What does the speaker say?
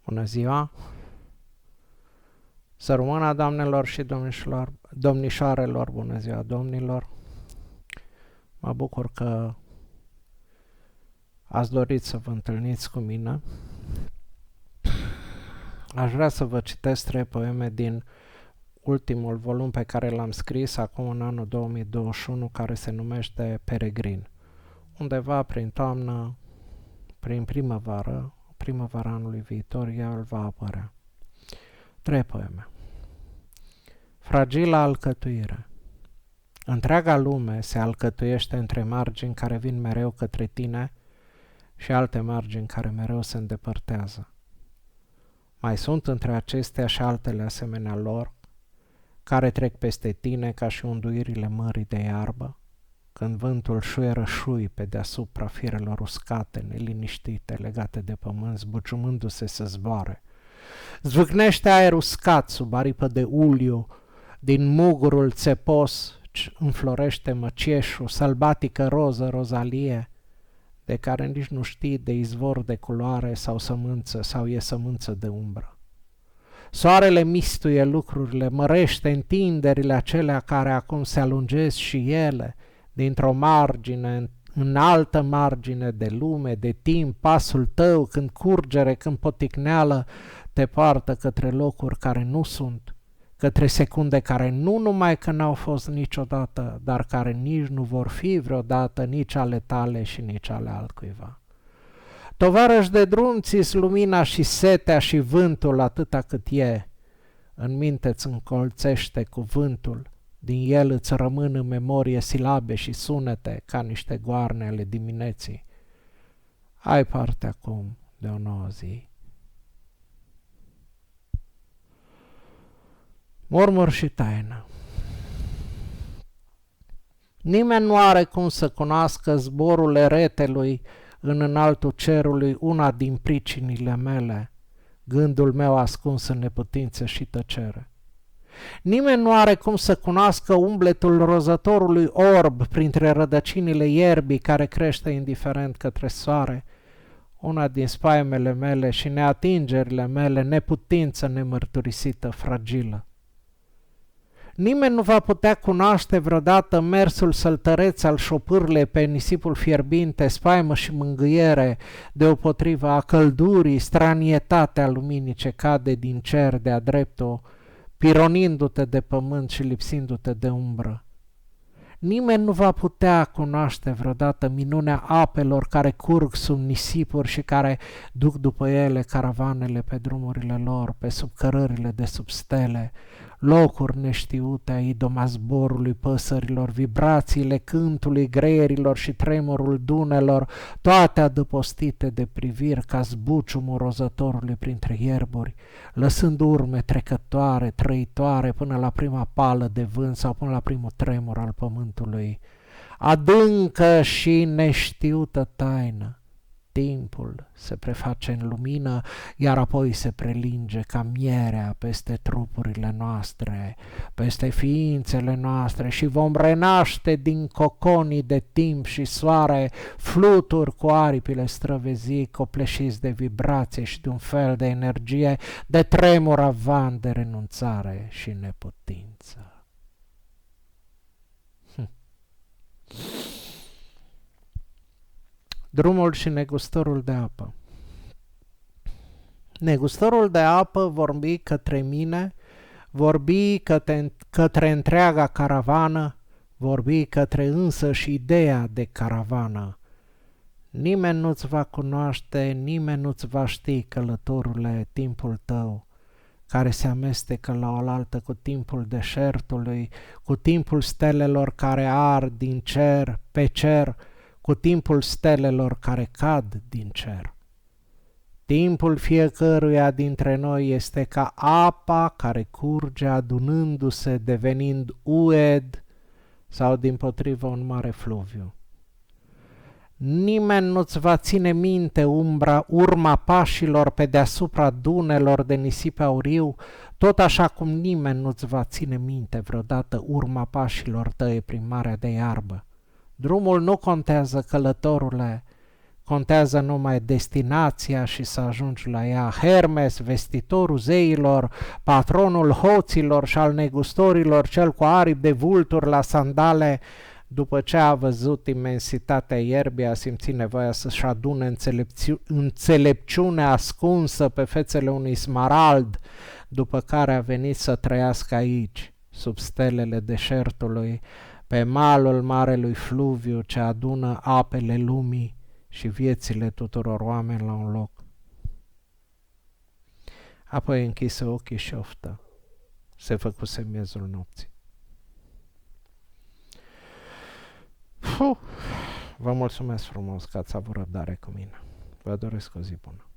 Bună ziua! Să rămână, doamnelor și domnișoarelor, bună ziua, domnilor! Mă bucur că ați dorit să vă întâlniți cu mine. Aș vrea să vă citesc 3 poeme din ultimul volum pe care l-am scris acum în anul 2021, care se numește Peregrin. Undeva prin toamnă, prin primăvară anului viitor, el va apărea. 3 poeme. Fragila alcătuire. Întreaga lume se alcătuiește între margini care vin mereu către tine și alte margini care mereu se îndepărtează. Mai sunt între acestea și altele asemenea lor, care trec peste tine ca și unduirile mării de iarbă, când vântul șuieră șui pe deasupra firelor uscate, neliniștite, legate de pământ, zbuciumându-se să zboare. Zvâcnește aer uscat sub aripă de uliu, din mugurul țepos înflorește măcieșul, sălbatică roză, rozalie, de care nici nu știi de izvor de culoare sau sămânță sau e sămânță de umbră. Soarele mistuie lucrurile, mărește întinderile acelea care acum se alungesc și ele, dintr-o margine în altă margine de lume, de timp, pasul tău când curgere, când poticneală, te poartă către locuri care nu sunt, către secunde care nu numai că n-au fost niciodată, dar care nici nu vor fi vreodată nici ale tale și nici ale altcuiva. Tovarăș de drum, ți-s lumina și setea și vântul atâta cât e. În minte ți încolțește cuvântul, din el îți rămân în memorie silabe și sunete ca niște goarne ale dimineții. Ai parte acum de o nouă zi. Murmur și taină. Nimeni nu are cum să cunoască zborul eretelui în înaltul cerului, una din pricinile mele, gândul meu ascuns în neputință și tăcere. Nimeni nu are cum să cunoască umbletul rozătorului orb printre rădăcinile ierbii care crește indiferent către soare, una din spaimele mele și neatingerile mele, neputință nemărturisită, fragilă. Nimeni nu va putea cunoaște vreodată mersul săltăreț al șopârlei pe nisipul fierbinte, spaimă și mângâiere, deopotriva a căldurii, stranietatea luminii ce cade din cer de-a dreptul, pironindu-te de pământ și lipsindu-te de umbră. Nimeni nu va putea cunoaște vreodată minunea apelor care curg sub nisipuri și care duc după ele caravanele pe drumurile lor, pe sub cărările de sub stele, locuri neștiute a idoma zborului păsărilor, vibrațiile cântului greierilor și tremurul dunelor, toate adăpostite de priviri ca zbuciumul rozătorului printre ierburi, lăsând urme trecătoare, trăitoare până la prima pală de vânt sau până la primul tremur al pământului. Adâncă și neștiută taină. Timpul se preface în lumină, iar apoi se prelinge ca mierea peste trupurile noastre, peste ființele noastre și vom renaște din coconii de timp și soare, fluturi cu aripile străvezii, copleșiți de vibrație și de un fel de energie, de tremur avan de renunțare și neputință. Drumul și negustorul de apă. Negustorul de apă vorbi către mine, vorbi către întreaga caravană, vorbi către însăși ideea de caravană. Nimeni nu-ți va cunoaște, nimeni nu-ți va ști, călătorule, timpul tău, care se amestecă la oaltă cu timpul deșertului, cu timpul stelelor care ard din cer pe cer, cu timpul stelelor care cad din cer. Timpul fiecăruia dintre noi este ca apa care curge adunându-se, devenind ued sau dimpotrivă un mare fluviu. Nimeni nu-ți va ține minte urma pașilor pe deasupra dunelor de nisip auriu, tot așa cum nimeni nu-ți va ține minte vreodată urma pașilor tăi prin marea de iarbă. Drumul nu contează, călătorule, contează numai destinația și să ajungi la ea. Hermes, vestitorul zeilor, patronul hoților și al negustorilor, cel cu aripi de vulturi la sandale, după ce a văzut imensitatea ierbii, a simțit nevoia să-și adune înțelepciune ascunsă pe fețele unui smarald, după care a venit să trăiască aici, sub stelele deșertului, pe malul marelui fluviu ce adună apele lumii și viețile tuturor oameni la un loc. Apoi închise ochii și oftă. Se făcuse miezul nopții. Vă mulțumesc frumos că ați avut răbdare cu mine. Vă doresc o zi bună.